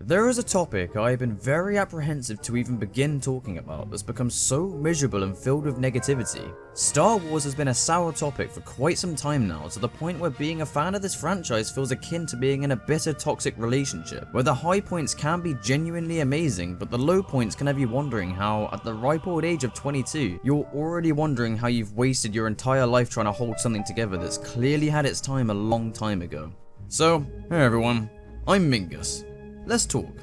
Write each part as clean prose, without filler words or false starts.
There is a topic I have been very apprehensive to even begin talking about that's become so miserable and filled with negativity. Star Wars has been a sour topic for quite some time now, to the point where being a fan of this franchise feels akin to being in a bitter toxic relationship, where the high points can be genuinely amazing, but the low points can have you wondering how, at the ripe old age of 22, you're already wondering how you've wasted your entire life trying to hold something together that's clearly had its time a long time ago. So, hey everyone, I'm Mingus. Let's talk.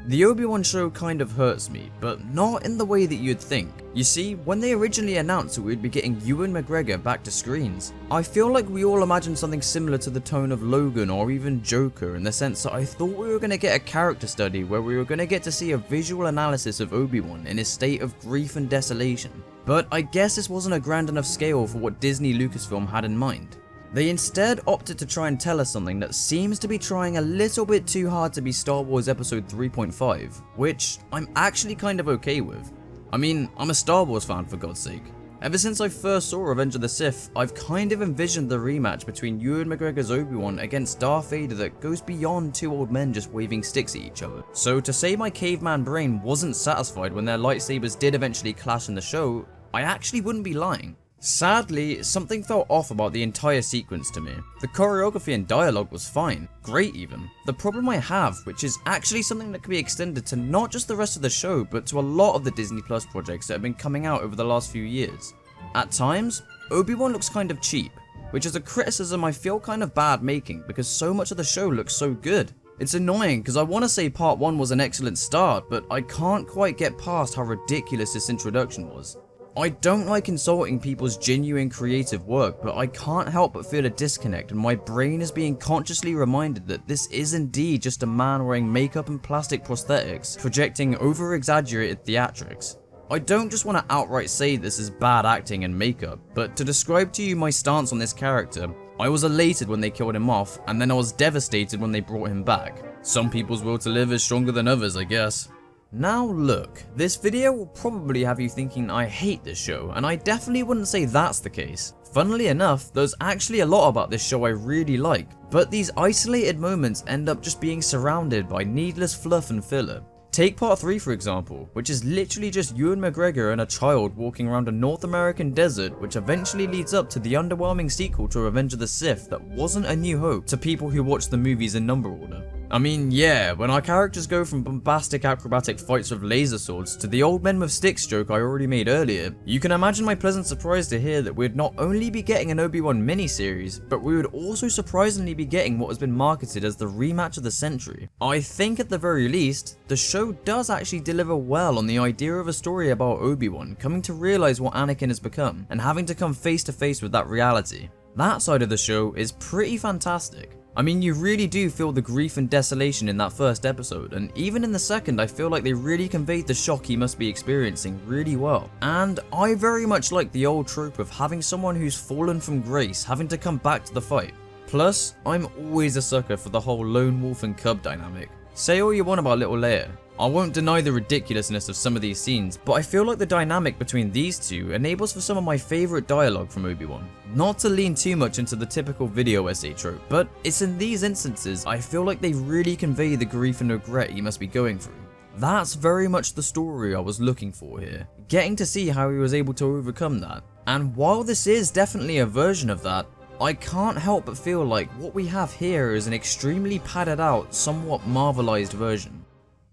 The Obi-Wan show kind of hurts me, but not in the way that you'd think. You see, when they originally announced that we'd be getting Ewan McGregor back to screens, I feel like we all imagined something similar to the tone of Logan or even Joker, in the sense that I thought we were going to get a character study where we were going to get to see a visual analysis of Obi-Wan in his state of grief and desolation. But I guess this wasn't a grand enough scale for what Disney Lucasfilm had in mind. They instead opted to try and tell us something that seems to be trying a little bit too hard to be Star Wars Episode 3.5, which I'm actually kind of okay with. I mean, I'm a Star Wars fan for God's sake. Ever since I first saw Revenge of the Sith, I've kind of envisioned the rematch between Ewan McGregor's Obi-Wan against Darth Vader that goes beyond two old men just waving sticks at each other. So to say my caveman brain wasn't satisfied when their lightsabers did eventually clash in the show, I actually wouldn't be lying. Sadly, something felt off about the entire sequence to me. The choreography and dialogue was fine, great even. The problem I have, which is actually something that can be extended to not just the rest of the show, but to a lot of the Disney Plus projects that have been coming out over the last few years. At times, Obi-Wan looks kind of cheap, which is a criticism I feel kind of bad making because so much of the show looks so good. It's annoying because I want to say part 1 was an excellent start, but I can't quite get past how ridiculous this introduction was. I don't like insulting people's genuine creative work, but I can't help but feel a disconnect, and my brain is being consciously reminded that this is indeed just a man wearing makeup and plastic prosthetics, projecting over-exaggerated theatrics. I don't just want to outright say this is bad acting and makeup, but to describe to you my stance on this character, I was elated when they killed him off, and then I was devastated when they brought him back. Some people's will to live is stronger than others, I guess. Now look, this video will probably have you thinking I hate this show, and I definitely wouldn't say that's the case. Funnily enough, there's actually a lot about this show I really like, but these isolated moments end up just being surrounded by needless fluff and filler. Take part 3 for example, which is literally just Ewan McGregor and a child walking around a North American desert, which eventually leads up to the underwhelming sequel to Revenge of the Sith that wasn't A New Hope to people who watch the movies in number order. I mean, yeah, when our characters go from bombastic acrobatic fights with laser swords to the old men with sticks joke I already made earlier, you can imagine my pleasant surprise to hear that we'd not only be getting an Obi-Wan miniseries, but we would also surprisingly be getting what has been marketed as the rematch of the century. I think at the very least, the show does actually deliver well on the idea of a story about Obi-Wan coming to realize what Anakin has become, and having to come face to face with that reality. That side of the show is pretty fantastic. I mean, you really do feel the grief and desolation in that first episode, and even in the second I feel like they really conveyed the shock he must be experiencing really well. And I very much like the old trope of having someone who's fallen from grace having to come back to the fight. Plus, I'm always a sucker for the whole lone wolf and cub dynamic. Say all you want about little Leia. I won't deny the ridiculousness of some of these scenes, but I feel like the dynamic between these two enables for some of my favourite dialogue from Obi-Wan. Not to lean too much into the typical video essay trope, but it's in these instances I feel like they really convey the grief and regret he must be going through. That's very much the story I was looking for here, getting to see how he was able to overcome that. And while this is definitely a version of that, I can't help but feel like what we have here is an extremely padded out, somewhat marvelized version.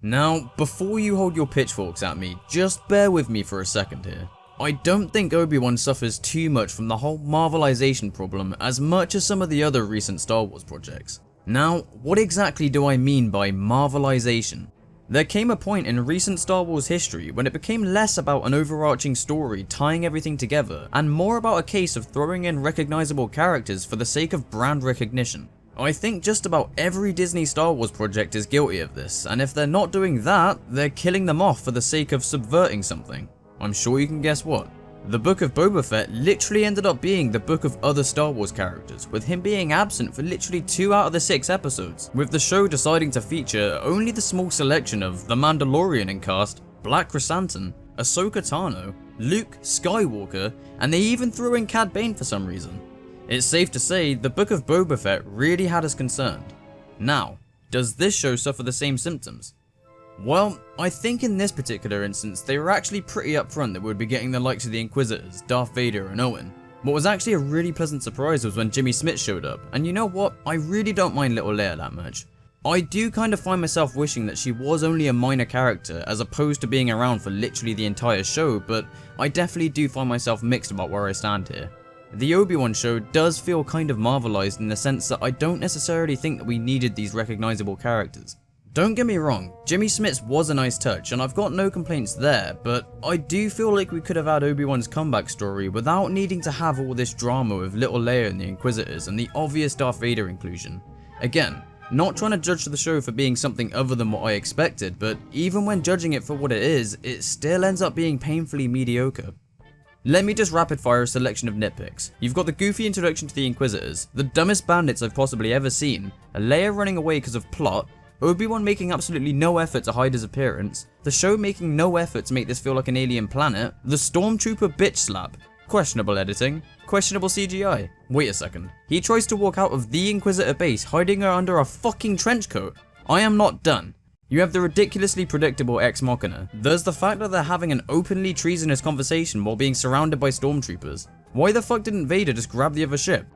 Now, before you hold your pitchforks at me, just bear with me for a second here. I don't think Obi-Wan suffers too much from the whole marvelization problem as much as some of the other recent Star Wars projects. Now, what exactly do I mean by marvelization? There came a point in recent Star Wars history when it became less about an overarching story tying everything together, and more about a case of throwing in recognizable characters for the sake of brand recognition. I think just about every Disney Star Wars project is guilty of this, and if they're not doing that, they're killing them off for the sake of subverting something. I'm sure you can guess what. The Book of Boba Fett literally ended up being the book of other Star Wars characters, with him being absent for literally 2 out of the 6 episodes, with the show deciding to feature only the small selection of The Mandalorian in cast, Black Chrysanthemum, Ahsoka Tano, Luke Skywalker, and they even threw in Cad Bane for some reason. It's safe to say the Book of Boba Fett really had us concerned. Now, does this show suffer the same symptoms? Well, I think in this particular instance, they were actually pretty upfront that we would be getting the likes of the Inquisitors, Darth Vader and Owen. What was actually a really pleasant surprise was when Jimmy Smits showed up, and you know what, I really don't mind little Leia that much. I do kind of find myself wishing that she was only a minor character as opposed to being around for literally the entire show, but I definitely do find myself mixed about where I stand here. The Obi-Wan show does feel kind of marvelized in the sense that I don't necessarily think that we needed these recognizable characters. Don't get me wrong, Jimmy Smits was a nice touch and I've got no complaints there, but I do feel like we could have had Obi-Wan's comeback story without needing to have all this drama with little Leia and the Inquisitors and the obvious Darth Vader inclusion. Again, not trying to judge the show for being something other than what I expected, but even when judging it for what it is, it still ends up being painfully mediocre. Let me just rapid fire a selection of nitpicks. You've got the goofy introduction to the Inquisitors, the dumbest bandits I've possibly ever seen, a Leia running away because of plot, Obi-Wan making absolutely no effort to hide his appearance, the show making no effort to make this feel like an alien planet, the Stormtrooper bitch slap, questionable editing, questionable CGI. Wait a second, he tries to walk out of the Inquisitor base hiding her under a fucking trench coat. I am not done. You have the ridiculously predictable Ex Machina. There's the fact that they're having an openly treasonous conversation while being surrounded by stormtroopers. Why the fuck didn't Vader just grab the other ship?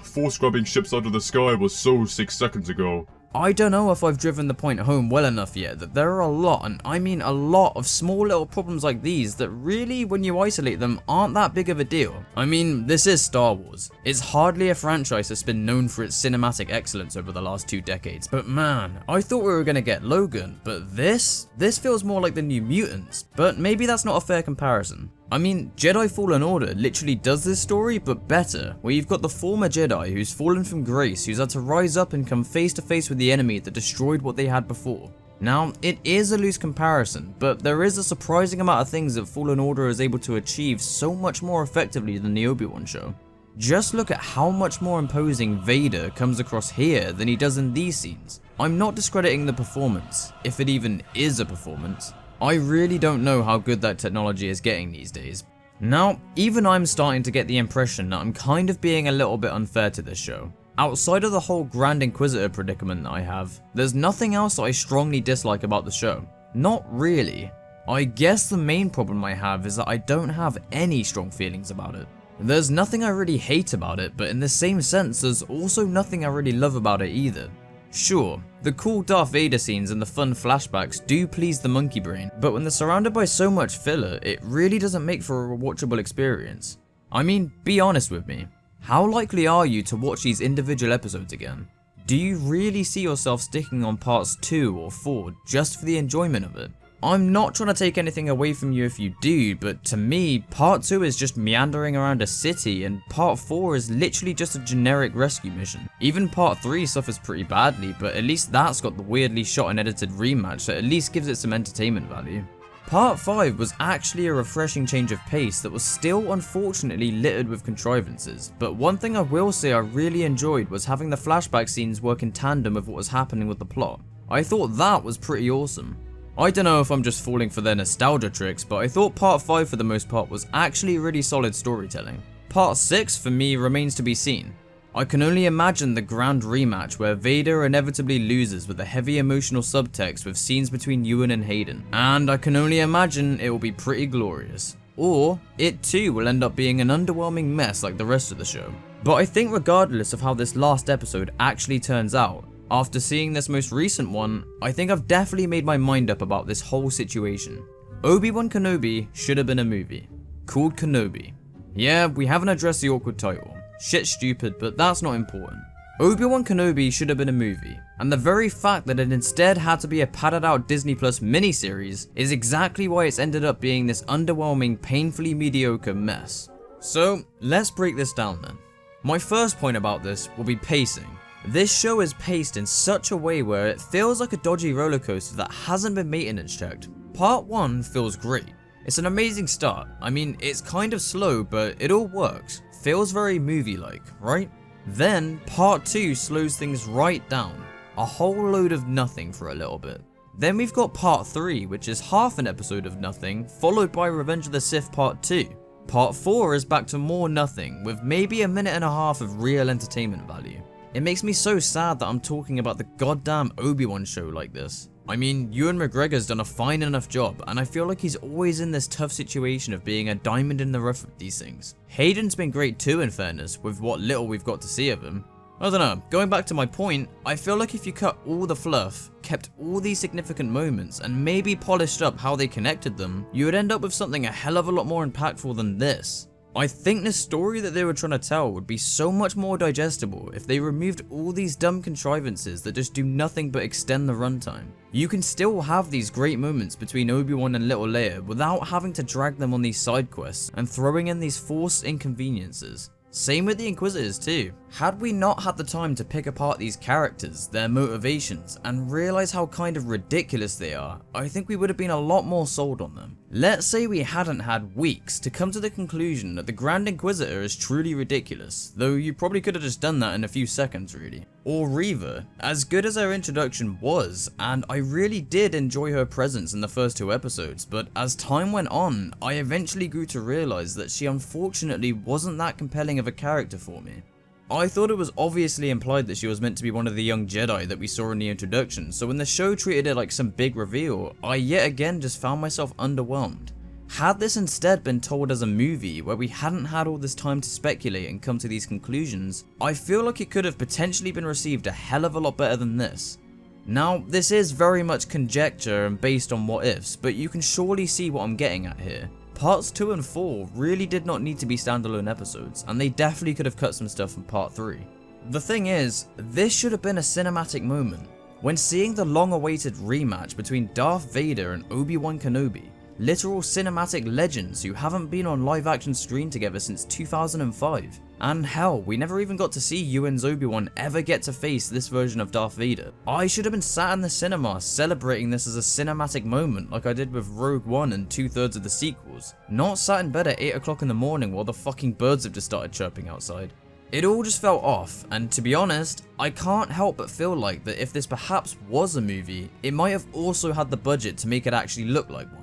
Force grabbing ships out of the sky was so 6 seconds ago. I don't know if I've driven the point home well enough yet that there are a lot, and I mean a lot, of small little problems like these that really, when you isolate them, aren't that big of a deal. I mean, this is Star Wars. It's hardly a franchise that's been known for its cinematic excellence over the last 2 decades, but man, I thought we were gonna get Logan, but this feels more like the New Mutants, but maybe that's not a fair comparison. I mean, Jedi Fallen Order literally does this story, but better, where you've got the former Jedi who's fallen from grace, who's had to rise up and come face to face with the enemy that destroyed what they had before. Now, it is a loose comparison, but there is a surprising amount of things that Fallen Order is able to achieve so much more effectively than the Obi-Wan show. Just look at how much more imposing Vader comes across here than he does in these scenes. I'm not discrediting the performance, if it even is a performance. I really don't know how good that technology is getting these days. Now, even I'm starting to get the impression that I'm kind of being a little bit unfair to this show. Outside of the whole Grand Inquisitor predicament that I have, there's nothing else that I strongly dislike about the show. Not really. I guess the main problem I have is that I don't have any strong feelings about it. There's nothing I really hate about it, but in the same sense, there's also nothing I really love about it either. Sure, the cool Darth Vader scenes and the fun flashbacks do please the monkey brain, but when they're surrounded by so much filler, it really doesn't make for a rewatchable experience. I mean, be honest with me. How likely are you to watch these individual episodes again? Do you really see yourself sticking on parts 2 or 4 just for the enjoyment of it? I'm not trying to take anything away from you if you do, but to me, part 2 is just meandering around a city and part 4 is literally just a generic rescue mission. Even part 3 suffers pretty badly, but at least that's got the weirdly shot and edited rematch that at least gives it some entertainment value. Part 5 was actually a refreshing change of pace that was still unfortunately littered with contrivances, but one thing I will say I really enjoyed was having the flashback scenes work in tandem with what was happening with the plot. I thought that was pretty awesome. I don't know if I'm just falling for their nostalgia tricks, but I thought part 5 for the most part was actually really solid storytelling. Part 6 for me remains to be seen. I can only imagine the grand rematch where Vader inevitably loses with a heavy emotional subtext with scenes between Ewan and Hayden, and I can only imagine it will be pretty glorious. Or, it too will end up being an underwhelming mess like the rest of the show. But I think regardless of how this last episode actually turns out, after seeing this most recent one, I think I've definitely made my mind up about this whole situation. Obi-Wan Kenobi should have been a movie, called Kenobi. Yeah, we haven't addressed the awkward title. Shit stupid, but that's not important. Obi-Wan Kenobi should have been a movie, and the very fact that it instead had to be a padded out Disney Plus miniseries is exactly why it's ended up being this underwhelming, painfully mediocre mess. So, let's break this down then. My first point about this will be pacing. This show is paced in such a way where it feels like a dodgy roller coaster that hasn't been maintenance checked. Part 1 feels great. It's an amazing start. I mean, it's kind of slow, but it all works. Feels very movie-like, right? Then, part 2 slows things right down. A whole load of nothing for a little bit. Then we've got part 3, which is half an episode of nothing, followed by Revenge of the Sith part 2. Part 4 is back to more nothing, with maybe a minute and a half of real entertainment value. It makes me so sad that I'm talking about the goddamn Obi-Wan show like this. I mean, Ewan McGregor's done a fine enough job, and I feel like he's always in this tough situation of being a diamond in the rough with these things. Hayden's been great too, in fairness, with what little we've got to see of him. I don't know, going back to my point, I feel like if you cut all the fluff, kept all these significant moments, and maybe polished up how they connected them, you would end up with something a hell of a lot more impactful than this. I think the story that they were trying to tell would be so much more digestible if they removed all these dumb contrivances that just do nothing but extend the runtime. You can still have these great moments between Obi-Wan and little Leia without having to drag them on these side quests and throwing in these forced inconveniences. Same with the Inquisitors too. Had we not had the time to pick apart these characters, their motivations, and realize how kind of ridiculous they are, I think we would have been a lot more sold on them. Let's say we hadn't had weeks to come to the conclusion that the Grand Inquisitor is truly ridiculous, though you probably could have just done that in a few seconds really. Or Reva, as good as her introduction was, and I really did enjoy her presence in the first 2 episodes, but as time went on, I eventually grew to realize that she unfortunately wasn't that compelling of a character for me. I thought it was obviously implied that she was meant to be one of the young Jedi that we saw in the introduction, so when the show treated it like some big reveal, I yet again just found myself underwhelmed. Had this instead been told as a movie where we hadn't had all this time to speculate and come to these conclusions, I feel like it could have potentially been received a hell of a lot better than this. Now, this is very much conjecture and based on what ifs, but you can surely see what I'm getting at here. Parts 2 and 4 really did not need to be standalone episodes, and they definitely could have cut some stuff from part 3. The thing is, this should have been a cinematic moment. When seeing the long-awaited rematch between Darth Vader and Obi-Wan Kenobi, literal cinematic legends who haven't been on live-action screen together since 2005. And hell, we never even got to see Ewan's Obi-Wan ever get to face this version of Darth Vader. I should have been sat in the cinema celebrating this as a cinematic moment like I did with Rogue One and 2/3 of the sequels, not sat in bed at 8 o'clock in the morning while the fucking birds have just started chirping outside. It all just felt off, and to be honest, I can't help but feel like that if this perhaps was a movie, it might have also had the budget to make it actually look like one.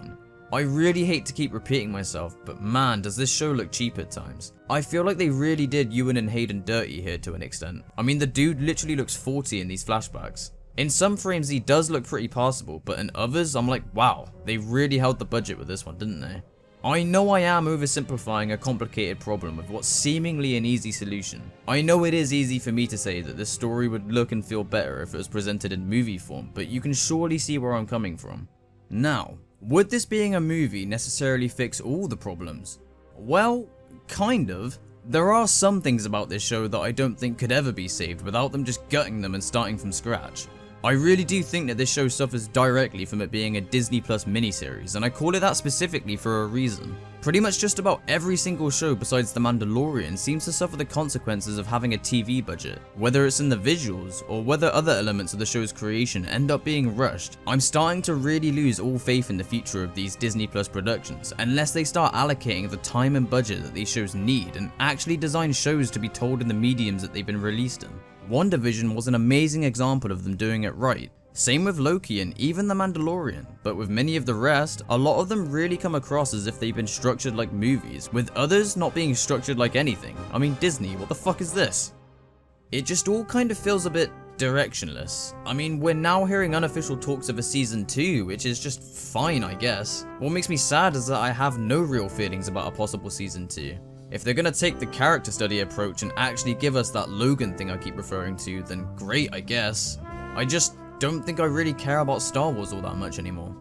I really hate to keep repeating myself, but man does this show look cheap at times. I feel like they really did Ewan and Hayden dirty here to an extent. I mean, the dude literally looks 40 in these flashbacks. In some frames he does look pretty passable, but in others I'm like, wow, they really held the budget with this one, didn't they? I know I am oversimplifying a complicated problem with what's seemingly an easy solution. I know it is easy for me to say that this story would look and feel better if it was presented in movie form, but you can surely see where I'm coming from. Now, would this being a movie necessarily fix all the problems? Well, kind of. There are some things about this show that I don't think could ever be saved without them just gutting them and starting from scratch. I really do think that this show suffers directly from it being a Disney Plus miniseries, and I call it that specifically for a reason. Pretty much just about every single show besides The Mandalorian seems to suffer the consequences of having a TV budget. Whether it's in the visuals, or whether other elements of the show's creation end up being rushed, I'm starting to really lose all faith in the future of these Disney Plus productions, unless they start allocating the time and budget that these shows need, and actually design shows to be told in the mediums that they've been released in. WandaVision was an amazing example of them doing it right. Same with Loki and even The Mandalorian, but with many of the rest, a lot of them really come across as if they've been structured like movies, with others not being structured like anything. I mean, Disney, what the fuck is this? It just all kind of feels a bit directionless. I mean, we're now hearing unofficial talks of a season 2, which is just fine, I guess. What makes me sad is that I have no real feelings about a possible season 2. If they're gonna take the character study approach and actually give us that Logan thing I keep referring to, then great, I guess. I just don't think I really care about Star Wars all that much anymore.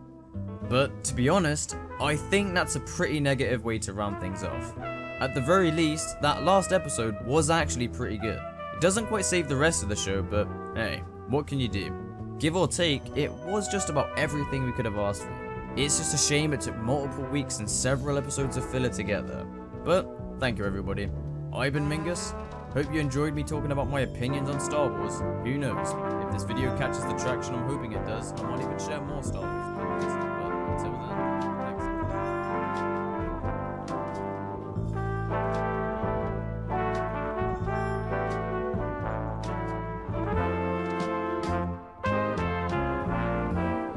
But to be honest, I think that's a pretty negative way to round things off. At the very least, that last episode was actually pretty good. It doesn't quite save the rest of the show, but hey, what can you do? Give or take, it was just about everything we could have asked for. It's just a shame it took multiple weeks and several episodes of filler together. But thank you everybody. I've been Mingus. Hope you enjoyed me talking about my opinions on Star Wars. Who knows? If this video catches the traction I'm hoping it does, I might even share more Star Wars opinions.